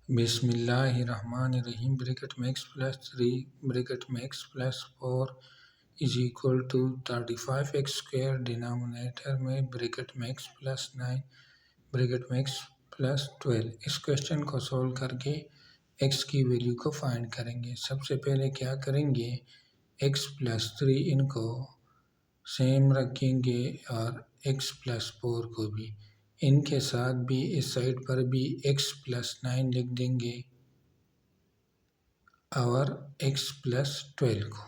बिस्मिल्लाहिर्रहमानिर्रहीम ब्रैकेट में x plus 3 bracket में x plus 4 is equal to 35x square denominator में ब्रैकेट में x प्लस 9 ब्रैकेट में x प्लस 12। इस क्वेश्चन को सॉल्व करके x की वैल्यू को फाइंड करेंगे। सबसे पहले क्या करेंगे, x प्लस 3 इनको सेम रखेंगे और x प्लस 4 को भी इनके साथ भी इस साइड पर भी x प्लस 9 लिख देंगे और x प्लस 12 को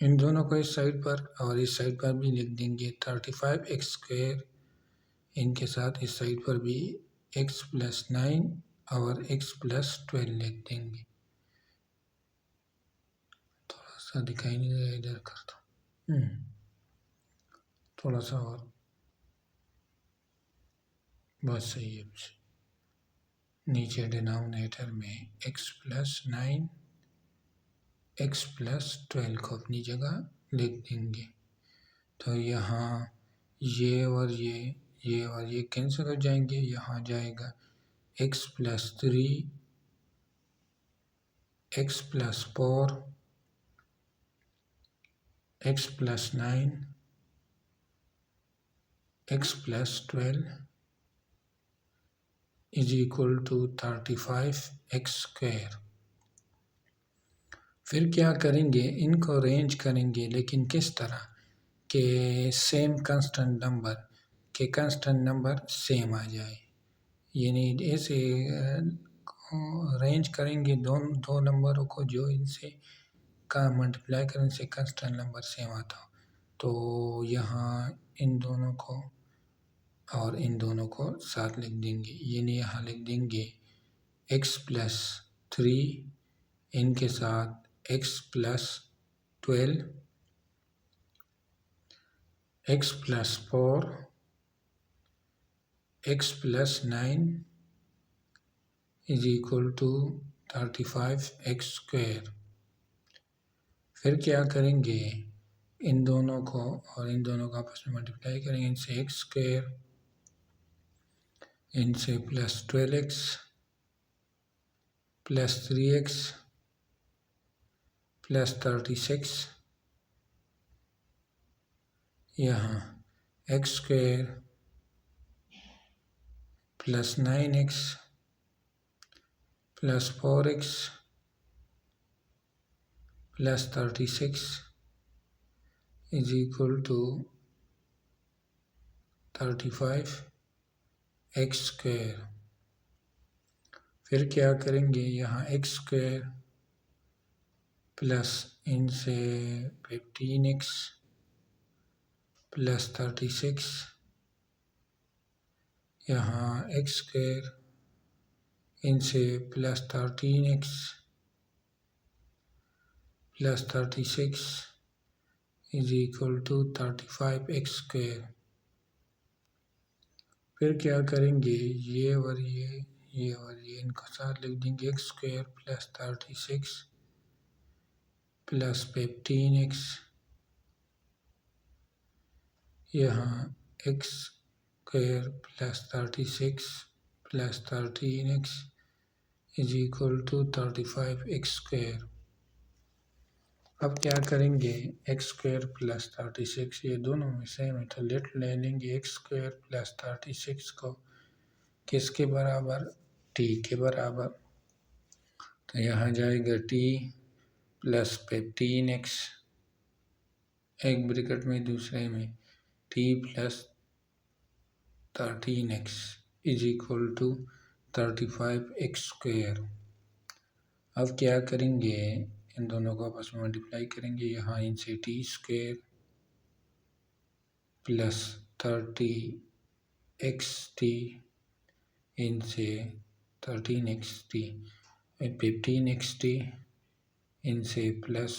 इन दोनों को इस साइड पर और इस साइड पर भी लिख देंगे 35x स्क्वायर। इनके साथ इस साइड पर भी x प्लस 9 और x प्लस 12 लिख देंगे। थोड़ा सा दिखाई नहीं दे रहा, इधर कर दो, थोड़ा सा और, बस सही है। नीचे डिनोमिनेटर में x प्लस 9 x प्लस 12 को अपनी जगह लिख देंगे। तो यहाँ ये और ये कैंसिल हो जाएंगे। यहाँ जाएगा x plus 3 x plus 4 x plus 9 x plus 12 is equal to 35x square. फिर क्या करेंगे, इनको अरेंज करेंगे, लेकिन किस तरह के सेम कांस्टेंट नंबर सेम आ जाए, यानी ऐसे अरेंज करेंगे दो नंबरों को जो इनसे का मल्टीप्लाई करने से कांस्टेंट नंबर सेम आता हो। तो यहाँ इन दोनों को और इन दोनों को साथ लिख देंगे, यानी यहाँ लिख देंगे x प्लस 3 इनके साथ x plus 12 x plus 4 x plus 9 is equal to 35x square. फिर क्या करेंगे, इन दोनों को और इन दोनों को आपस में मल्टीप्लाई करेंगे, इनसे x स्क्वायर इनसे plus 12x plus 3x plus 36, यहाँ x square plus 9x plus 4x plus 36 is equal to 35x square. फिर क्या करेंगे, यहाँ x स्क्वायर प्लस इनसे 15x प्लस 36, यहाँ x स्क्वायर इनसे plus 13x plus 36 is equal to 35x square. फिर क्या करेंगे, ये और ये इनको साथ लिख देंगे, x square plus 36 plus 15x, यहाँ x square plus 36 plus 13x is equal to 35x square. अब क्या करेंगे, x स्क्वायर प्लस 36 ये दोनों में सेम है, तो ले लेंगे x स्क्वायर प्लस 36 को किसके बराबर, t के बराबर। तो यहाँ जाएगा t प्लस 15x, एक ब्रैकेट में दूसरे में t plus 13x is equal to 35x square. अब क्या करेंगे, इन दोनों को आपस में मल्टीप्लाई करेंगे, यहाँ इनसे t स्क्वायर प्लस 30xt इनसे 13xt 15xt इनसे plus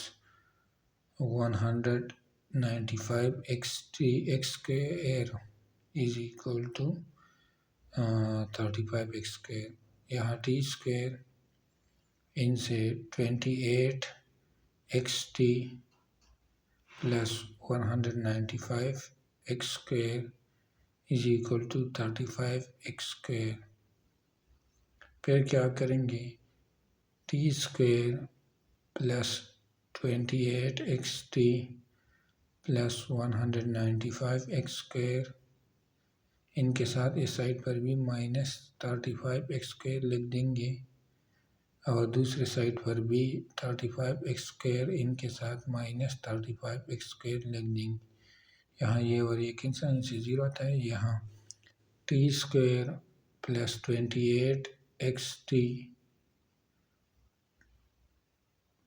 195xt x square is equal to 35x square. यहाँ t स्क्वायर इनसे 28xt plus 195x square is equal to 35x square. फिर क्या करेंगे, T square plus 28xt plus 195x², इनके साथ इस साइड पर भी -35x² लिख देंगे और दूसरे साइड पर भी 35x², इनके साथ -35x² लिख देंगे। यहाँ ये और ये कैंसिल, इनसे 0 आता है। यहाँ T square plus 28xt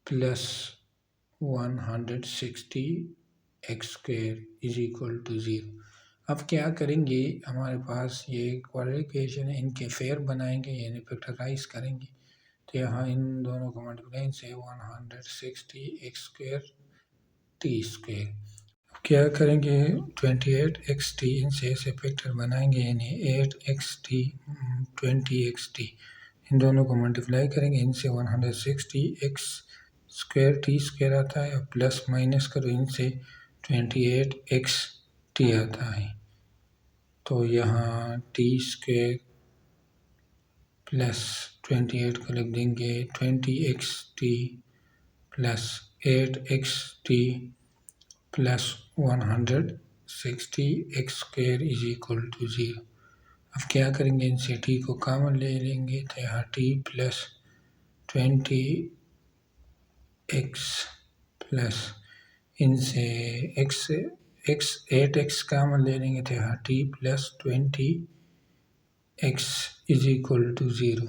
plus 160x² is equal to 0। अब क्या करेंगे, हमारे पास ये क्वाड्रेटिक इक्वेशन है, इनके फेयर बनाएंगे यानी फैक्टराइज करेंगे। तो यहाँ इन दोनों को मल्टीप्लाई से 160x² टी स्क्वेयर। अब क्या करेंगे, 28xt इनसे ऐसे फैक्टर बनाएंगे यानी 8xt 20xt, इन दोनों को मल्टीप्लाई करेंगे, इनसे 160x² टी स्क्वेयर आता है, प्लस माइनस करो इनसे 28xt आता है। तो यहाँ टी स्क्वेयर प्लस 28 को लिख देंगे 20xt plus 8xt plus 160x² is equal to 0। अब क्या करेंगे, इनसे t को कॉमन ले लेंगे, तो यहाँ t प्लस 20x प्लस इनसे x 8x कॉमन ले लेंगे, तो यहाँ t plus 20x is equal to 0।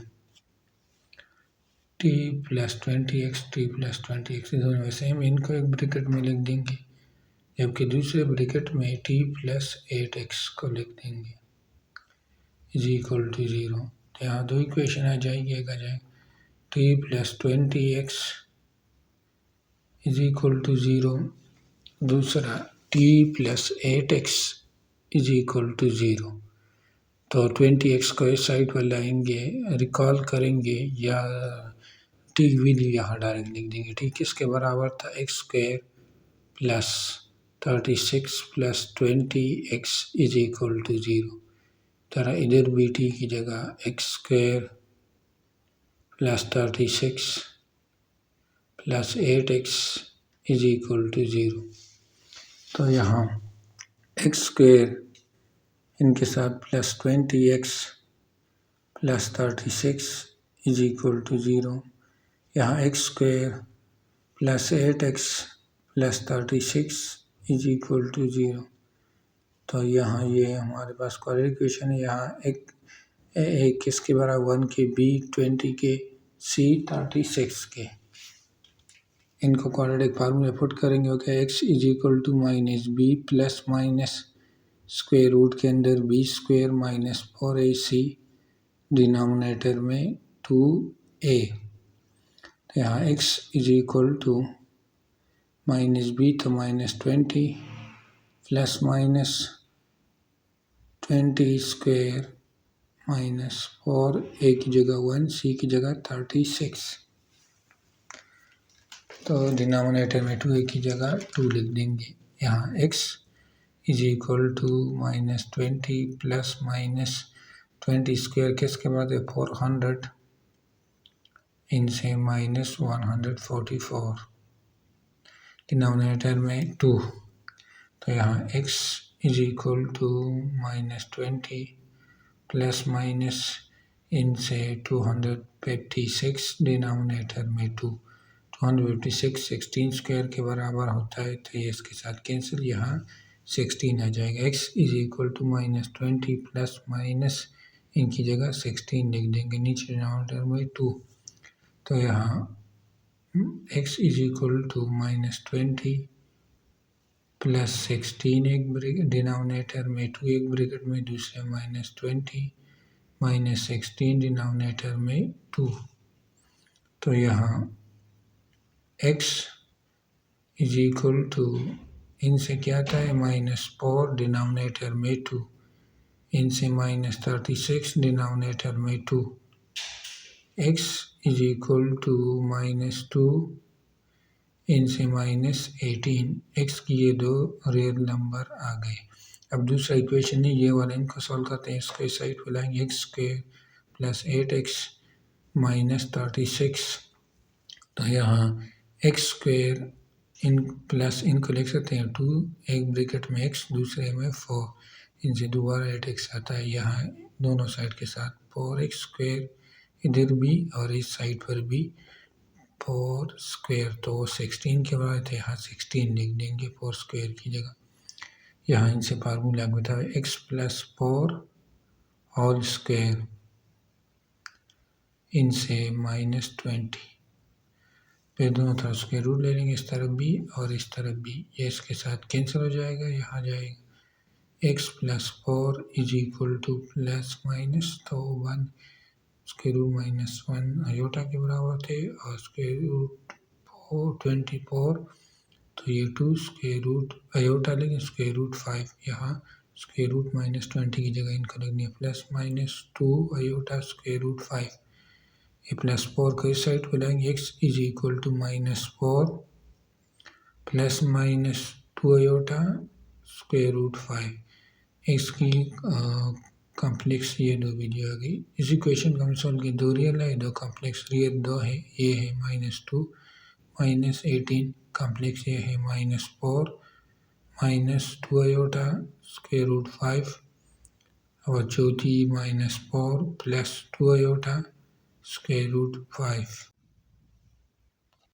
t plus 20x t plus 20x दोनों वैसे हम इनको एक ब्रैकेट में लिख देंगे, जबकि दूसरे ब्रैकेट में t प्लस 8x को लिख देंगे इज इक्वल टू 0। तो यहाँ दो इक्वेशन आ जाएगी, एक आ जाएगा t plus 20x is equal to 0, दूसरा t plus 8x is equal to 0। तो 20x को इस साइड पर लाएंगे, रिकॉल करेंगे या t वैल्यू यहाँ डायरेक्ट लिख देंगे। t किसके बराबर था, x² plus 36 plus 20x is equal to 0। तरह इधर भी t की जगह x² plus 36 plus 8x is equal to 0। तो यहाँ x² इनके साथ plus 20x plus 36 is equal to 0। यहाँ x² plus 8x plus 36 is equal to 0। तो यहाँ ये हमारे पास क्वाड्रेटिक इक्वेशन है। यहाँ एक किसके बराबर 1 के, b 20 के, c 36 के, इनको क्वाड्रेटिक फार्मूला पुट करेंगे। Okay, x is equal to minus b plus minus square root के अंदर b² माइनस 4ac डिनोमिनेटर में 2a। तो यहाँ x is equal to minus b तो माइनस 20 प्लस माइनस 20² माइनस 4, a की जगह 1, c की जगह 36। तो डिनोमिनेटर में 2a की जगह 2 लिख देंगे। यहाँ x is equal to minus 20 plus minus 20² किसके बाद है 400, इनसे माइनस 144, डिनोमिनेटर में 2। तो यहाँ x is equal to minus 20 plus minus इनसे 256, डिनोमिनेटर में 2। 256 16² के बराबर होता है, तो ये इसके साथ कैंसिल, यहाँ 16 आ जाएगा। x is equal to minus 20 plus minus इनकी जगह 16 लिख देंगे, नीचे डिनोमिनेटर में 2। तो यहाँ x is equal to minus 20 plus 16 एक ब्रैकेट डिनोमिनेटर में 2 एक ब्रैकेट में, दूसरे माइनस 20 माइनस 16 डिनोमिनेटर में 2। तो यहाँ x इज इक्वल टू इनसे क्या आता है माइनस 4 डिनोमिनेटर में 2, इनसे माइनस 36 डिनोमिनेटर में 2। x is equal to minus 2 इनसे माइनस 18, x की ये दो रियल नंबर आ गए। अब दूसरा इक्वेशन है ये वाला, इनको सॉल्व करते हैं। इसको इस साइड पर लाएंगे, x² प्लस 8x -36। तो यहाँ एक्स स्क्वेयर इन प्लस इनको लिख सकते हैं 2, एक ब्रैकेट में x दूसरे में 4, इनसे दोबारा 8x आता है यहाँ दोनों साइड के साथ 4x स्क्वेयर इधर भी और इस साइड पर भी 4 स्क्वेयर, तो 16 के बाद थे, यहाँ 16 लिख देंगे 4 स्क्वेयर की जगह। यहाँ इनसे फार्मूला बताओ x + 4 होल स्क्वेयर, इनसे -20, फिर दोनों तरफ स्क्वायर रूट ले लेंगे, इस तरफ भी और इस तरफ भी, ये इसके साथ कैंसिल हो जाएगा, यहाँ जाएगा x + 4 = प्लस माइनस, तो 1 स्क्वायर रूट -1 आयोटा के बराबर थे और स्क्वायर रूट 24, तो ये 2 स्क्वायर रूट आयोटा लेंगे स्क्वायर रूट 5, यहाँ स्क्वायर रूट -20 की जगह इनको लगनी है +-2 आयोटा स्क्वायर रूट 5, ये +4 को इस साइड को लाएंगे, x = -4 +-2 आयोटा स्क्वायर रूट 5, इसकी कॉम्प्लेक्स ये दो वीडियो आ गई। इस इक्वेशन का हम सॉल्व की, दो रियल है दो कॉम्प्लेक्स, रियल 2 है, ये है -2 -18, कॉम्प्लेक्स ये है -4 -2 आयोटा स्क्वायर रूट 5 और चौथी -4 +2 आयोटा स्क्वायर रूट 5।